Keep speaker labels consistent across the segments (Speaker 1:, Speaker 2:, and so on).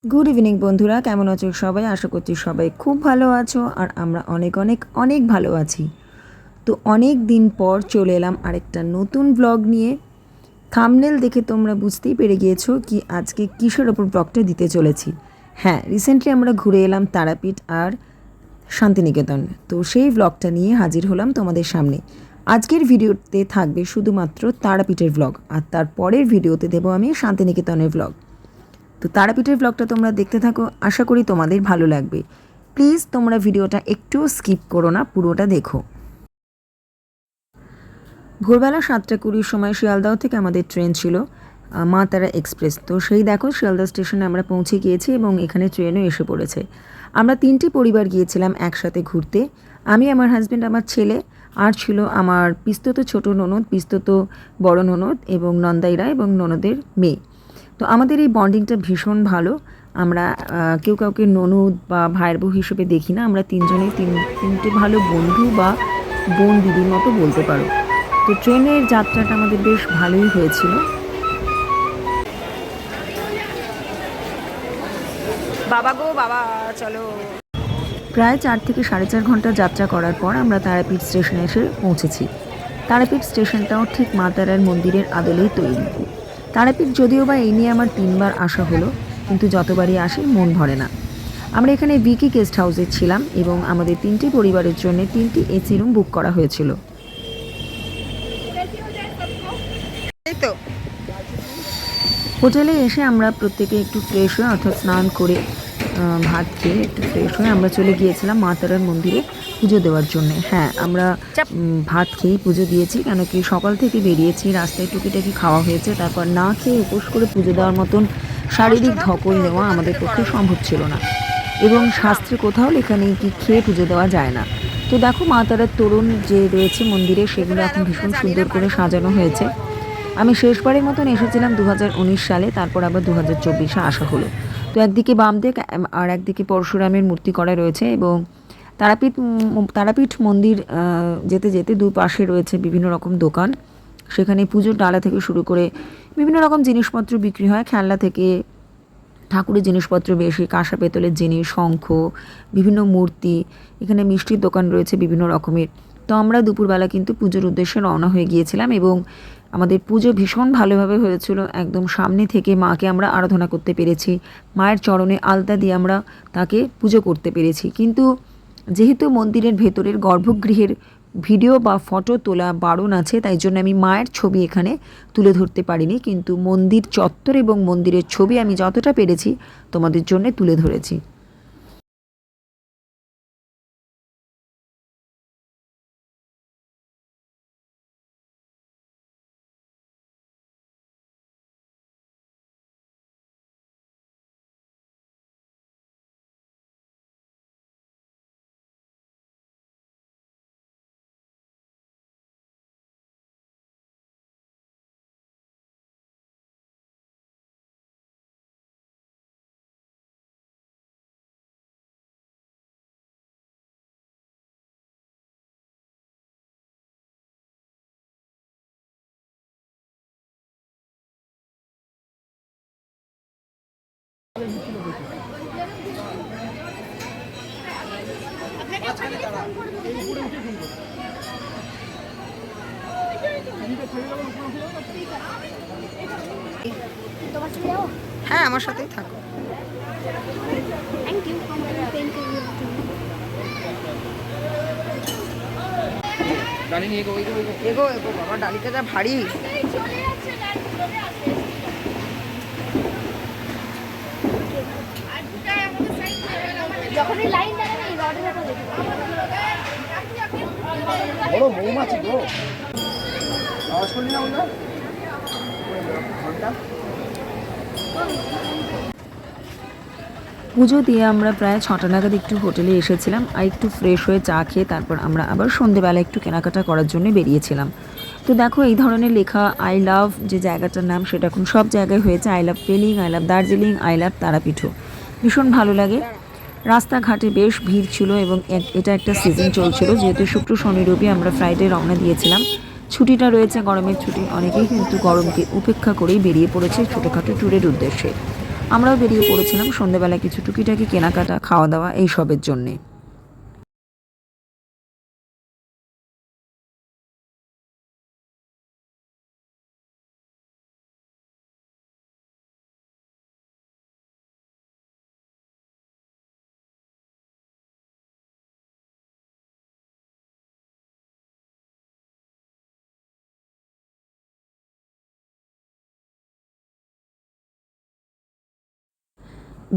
Speaker 1: Good evening বন্ধুরা, কেমন আছো সবাই? আশা করছি সবাই খুব ভালো আছো আর আমরা অনেক অনেক অনেক ভালো আছি। তো অনেক দিন পর চলে এলাম আরেকটা নতুন ব্লগ নিয়ে। থাম্বনেল দেখে তোমরা বুঝতেই পেরে গিয়েছো কি আজকে কিসের ওপর ব্লগটা দিতে চলেছি। হ্যাঁ, রিসেন্টলি আমরা ঘুরে এলাম তারাপীঠ আর শান্তিনিকেতন। তো সেই ব্লগটা নিয়ে হাজির হলাম তোমাদের সামনে। আজকের ভিডিওতে থাকবে শুধুমাত্র তারাপীঠের ব্লগ, আর তারপরের ভিডিওতে দেবো আমি শান্তিনিকেতনের ব্লগ। তো তারাপীঠের ব্লগটা তোমরা দেখতে থাকো, আশা করি তোমাদের ভালো লাগবে। প্লিজ তোমরা ভিডিওটা একটু স্কিপ করো না, পুরোটা দেখো। ভোরবেলা 7:20 সময় শিয়ালদাহ থেকে আমাদের ট্রেন ছিল মা তারা এক্সপ্রেস। তো সেই দেখো শিয়ালদাহ স্টেশনে আমরা পৌঁছে গিয়েছি এবং এখানে ট্রেনও এসে পড়েছে। আমরা 3টি পরিবার গিয়েছিলাম একসাথে ঘুরতে। আমি, আমার হাজব্যান্ড, আমার ছেলে, আর ছিল আমার পিস্তত ছোট ননদ, পিস্তত বড় ননদ এবং নন্দাইরা এবং ননদের মেয়ে। তো আমাদের এই বন্ডিংটা ভীষণ ভালো। আমরা কেউ কাউকে ননদ বা ভাইয়ের বউ হিসেবে দেখি না। আমরা তিনজনেই তিনটে ভালো বন্ধু বা বোন দিদির মতো বলতে পারো। তো ট্রেনের যাত্রাটা আমাদের বেশ ভালোই হয়েছিল। বাবা গো বাবা, চলো। প্রায় 4 থেকে 4.5 ঘন্টা যাত্রা করার পর আমরা তারাপীঠ স্টেশনে এসে পৌঁছেছি। তারাপীঠ স্টেশনটাও ঠিক মা তারার মন্দিরের আদলেই তৈরি। তারাপীঠ যদিও বা এই নিয়ে আমার 3বার আসা হলো, কিন্তু যতবারই আসি মন ভরে না। আমরা এখানে ভিকি গেস্ট হাউসে ছিলাম এবং আমাদের 3টি পরিবারের জন্য 3টি এসি রুম বুক করা হয়েছিল। হোটেলে এসে আমরা প্রত্যেকে একটু ফ্রেশ হয়ে, অর্থাৎ স্নান করে ভাত খেয়ে একটু ফ্রেশ হয়ে আমরা চলে গিয়েছিলাম মা তারার মন্দিরে পুজো দেওয়ার জন্যে। হ্যাঁ, আমরা ভাত খেয়েই পুজো দিয়েছি, কেন কি সকাল থেকে বেরিয়েছি, রাস্তায় টুকিটাকি খাওয়া হয়েছে, তারপর না খেয়ে উপোস করে পুজো দেওয়ার মতন শারীরিক ধকল নেওয়া আমাদের পক্ষে সম্ভব ছিল না। এবং শাস্ত্রে কোথাও লেখা নেই কি খেয়ে পুজো দেওয়া যায় না। তো দেখো মা তারার তোরণ যে রয়েছে মন্দিরে, সেগুলো এখন ভীষণ সুন্দর করে সাজানো হয়েছে। আমি শেষবারের মতন এসেছিলাম 2019 সালে, তারপর আবার 2024-এ আসা হলো। তো একদিকে বামদেব আর একদিকে পরশুরামের মূর্তি করা রয়েছে এবং তারাপীঠ মন্দির যেতে যেতে দুপাশে রয়েছে বিভিন্ন রকম দোকান। সেখানে পুজোর ডালা থেকে শুরু করে বিভিন্ন রকম জিনিসপত্র বিক্রি হয়, খেলনা থেকে ঠাকুরের জিনিসপত্র, বেশি কাঁসা পেতলের জিনিস, শঙ্খ, বিভিন্ন মূর্তি। এখানে মিষ্টির দোকান রয়েছে বিভিন্ন রকমের। তো আমরা দুপুরবেলা কিন্তু পুজোর উদ্দেশ্যে রওনা হয়ে গিয়েছিলাম এবং আমাদের পুজো ভীষণ ভালোভাবে হয়েছিল। একদম সামনে থেকে মাকে আমরা আরাধনা করতে পেরেছি, মায়ের চরণে আলতা দিয়ে আমরা তাকে পুজো করতে পেরেছি। কিন্তু যেহেতু মন্দিরের ভেতরের গর্ভগৃহের ভিডিও বা ফটো তোলা বারণ আছে, তাই জন্য আমি মায়ের ছবি এখানে তুলে ধরতে পারিনি, কিন্তু মন্দির চত্বর এবং মন্দিরের ছবি আমি যতটা পেরেছি তোমাদের জন্য তুলে ধরেছি। হ্যাঁ, আমার সাথেই থাকো। এগো এগো বাবা, ডালিটা যা ভারী।
Speaker 2: যখনই লাইন দাঁড়াবে এই রডের উপর দেখবে
Speaker 3: বড় মৌমাছি গো, আওয়াজ করলি না ওটা ঘন্টা।
Speaker 1: পুজো দিয়ে আমরা প্রায় 6টা নাগাদ একটু হোটেলে এসেছিলাম আর একটু ফ্রেশ হয়ে চা খেয়ে তারপর আমরা আবার সন্ধেবেলা একটু কেনাকাটা করার জন্য বেরিয়েছিলাম। তো দেখো এই ধরনের লেখা আই লাভ যে জায়গাটার নাম, সেটা এখন সব জায়গায় হয়েছে। I love Pelling, I love Darjeeling, I love তারাপীঠও। ভীষণ ভালো লাগে। রাস্তাঘাটে বেশ ভিড় ছিল এবং এটা একটা সিজন চলছিল, যেহেতু শুক্র শনি রবি আমরা ফ্রাইডে রওনা দিয়েছিলাম। ছুটিটা রয়েছে, গরমের ছুটি, অনেকেই কিন্তু গরমকে উপেক্ষা করেই বেরিয়ে পড়েছে ছোটোখাটো ট্যুরের উদ্দেশ্যে। আমরাও বেরিয়ে পড়েছিলাম সন্ধ্যেবেলা কিছু টুকিটাকি কেনাকাটা, খাওয়া দাওয়া এইসবের জন্যে।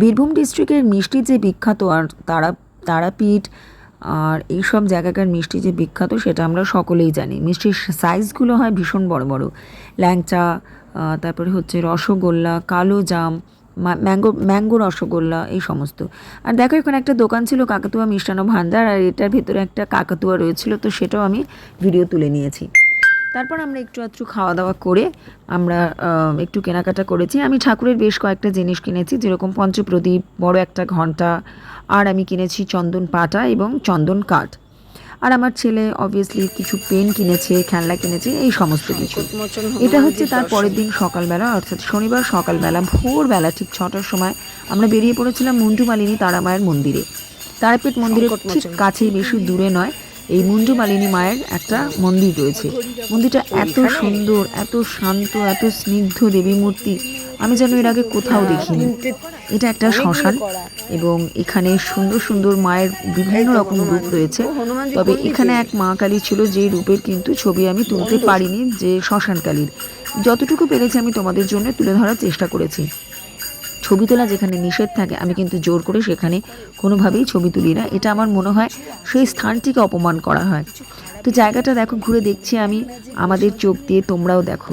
Speaker 1: বীরভূম ডিস্ট্রিক্টের মিষ্টি যে বিখ্যাত, আর তারাপীঠ আর এইসব জায়গাকার মিষ্টি যে বিখ্যাত সেটা আমরা সকলেই জানি। মিষ্টির সাইজগুলো হয় ভীষণ বড় বড়, ল্যাংচা, তারপরে হচ্ছে রসগোল্লা, কালো জাম, ম্যাঙ্গো রসগোল্লা, এই সমস্ত। আর দেখো এখানে একটা দোকান ছিল কাকাতুয়া মিষ্টান্ন ভাণ্ডার, আর এটার ভেতরে একটা কাকাতুয়া রয়েছিল, তো সেটাও আমি ভিডিও তুলে নিয়েছি। তারপর আমরা একটু আধটু খাওয়া দাওয়া করে আমরা একটু কেনাকাটা করেছি। আমি ঠাকুরের বেশ কয়েকটা জিনিস কিনেছি, যেরকম পঞ্চপ্রদীপ, বড় একটা ঘণ্টা, আর আমি কিনেছি চন্দন পাটা এবং চন্দন কাঠ। আর আমার ছেলে অবভিয়াসলি কিছু পেন কিনেছে, খেলনা কিনেছে, এই সমস্ত কিছু। এটা হচ্ছে তার পরের দিন সকালবেলা, অর্থাৎ শনিবার সকালবেলা ভোরবেলা ঠিক 6টার সময় আমরা বেরিয়ে পড়েছিলাম মুন্ডুমালিনী তারামায়ের মন্দিরে। তারাপীঠ মন্দিরের ঠিক কাছেই, বেশি দূরে নয়, এই মুন্ডুমালিনী মায়ের একটা মন্দির রয়েছে। মন্দিরটা এত সুন্দর, এত শান্ত, এত স্নিগ্ধ দেবী মূর্তি, আমি যেন এর আগে কোথাও দেখিনি। এটা একটা শ্মশান এবং এখানে সুন্দর সুন্দর মায়ের বিভিন্ন রকম রূপ রয়েছে। তবে এখানে এক মা কালী ছিল, যে রূপের কিন্তু ছবি আমি তুলতে পারিনি, যে শ্মশান কালীর। যতটুকু পেরেছি আমি তোমাদের জন্য তুলে ধরার চেষ্টা করেছি। ছবি তোলা যেখানে নিষেধ থাকে, আমি কিন্তু জোর করে সেখানে কোনোভাবেই ছবি তুলি না। এটা আমার মনে হয় সেই স্থানটিকে অপমান করা হয়। তো জায়গাটা দেখো, ঘুরে দেখছি আমি আমাদের চোখ দিয়ে, তোমরাও দেখো।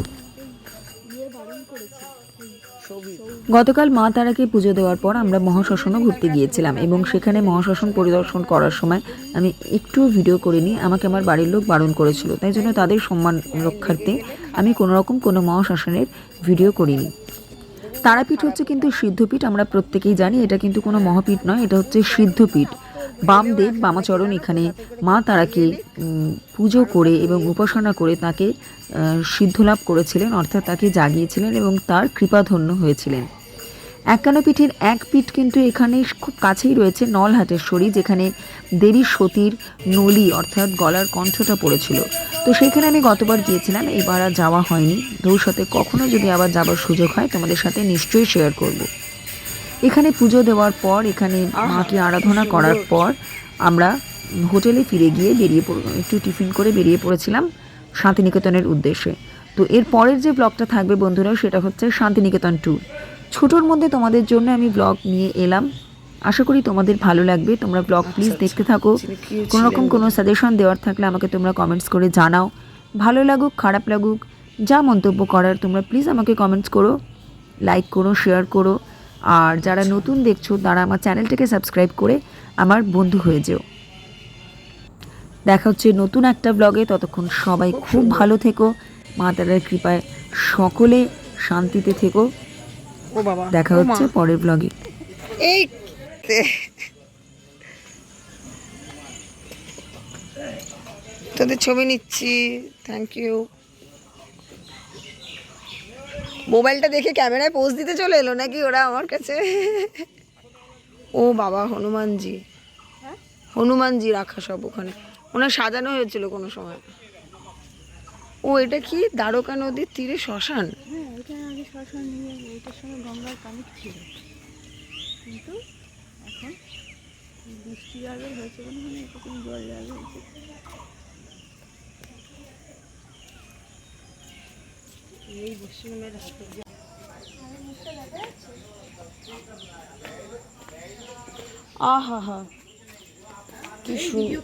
Speaker 1: গতকাল মা তারাকে পুজো দেওয়ার পর আমরা মহাশ্মশানও ঘুরতে গিয়েছিলাম এবং সেখানে মহাশ্মশান পরিদর্শন করার সময় আমি একটুও ভিডিও করিনি। আমাকে আমার বাড়ির লোক বারণ করেছিল, তাই জন্য তাদের সম্মান রক্ষার্থে আমি কোনোরকম কোনো মহাশ্মশানের ভিডিও করিনি। তারাপীঠ হচ্ছে কিন্তু সিদ্ধপীঠ, আমরা প্রত্যেকেই জানি। এটা কিন্তু কোনো মহাপীঠ নয়, এটা হচ্ছে সিদ্ধপীঠ। বামদেব, বামাচরণ এখানে মা তারাকে পুজো করে এবং উপাসনা করে তাকে সিদ্ধলাভ করেছিলেন, অর্থাৎ তাকে জাগিয়েছিলেন এবং তার কৃপাধন্য হয়েছিলেন। 51 পীঠের এক পীঠ কিন্তু এখানে খুব কাছেই রয়েছে, নলহাটেশ্বরী, যেখানে দেবী সতীর নলি অর্থাৎ গলার কণ্ঠটা পড়েছিল। তো সেখানে আমি গতবার গিয়েছিলাম, এবার আর যাওয়া হয়নি। ভবিষ্যতে কখনো যদি আবার যাবার সুযোগ হয় তোমাদের সাথে নিশ্চয়ই শেয়ার করব। এখানে পুজো দেওয়ার পর, এখানে মাকে আরাধনা করার পর আমরা হোটেলে ফিরে গিয়ে একটু টিফিন করে বেরিয়ে পড়েছিলাম শান্তিনিকেতনের উদ্দেশ্যে। তো এর পরের যে ব্লগটা থাকবে বন্ধুরা, সেটা হচ্ছে শান্তিনিকেতন ট্যুর। ছোটোর মধ্যে তোমাদের জন্য আমি ব্লগ নিয়ে এলাম, আশা করি তোমাদের ভালো লাগবে। তোমরা ব্লগ প্লিজ দেখতে থাকো। কোনো রকম কোনো সাজেশন দেওয়ার থাকলে আমাকে তোমরা কমেন্টস করে জানাও। ভালো লাগুক খারাপ লাগুক, যা মন্তব্য করার তোমরা প্লিজ আমাকে কমেন্টস করো, লাইক করো, শেয়ার করো। আর যারা নতুন দেখছো তারা আমার চ্যানেলটাকে সাবস্ক্রাইব করে আমার বন্ধু হয়ে যেও। দেখা হচ্ছে নতুন একটা ব্লগে, ততক্ষণ সবাই খুব ভালো থেকো, মা তারার কৃপায় সকলে শান্তিতে থেকো। দেখা হচ্ছে পরের ব্লগে।
Speaker 4: এই তোদের ছবি নিচ্ছি, থ্যাংক ইউ। মোবাইলটা দেখে ক্যামেরায় পোজ দিতে চলে এলো নাকি ওরা আমার কাছে? ও বাবা, হনুমানজি, হনুমানজি রাখা সব ওখানে, ওনার সাজানো হয়েছিল কোনো সময়। ও এটা কি দ্বারকা নদীর তীরে শ্মশান?
Speaker 2: হ্যাঁ, এটা আগে শ্মশান নিয়ে এটার সঙ্গে গঙ্গার কানেক্ট ছিল, কিন্তু এখন বৃষ্টি আগের হয়েছে বলে মানে এরকম জল আগে হয়েছে। এই পশ্চিমের
Speaker 4: আহা হা, কি সুন্দর।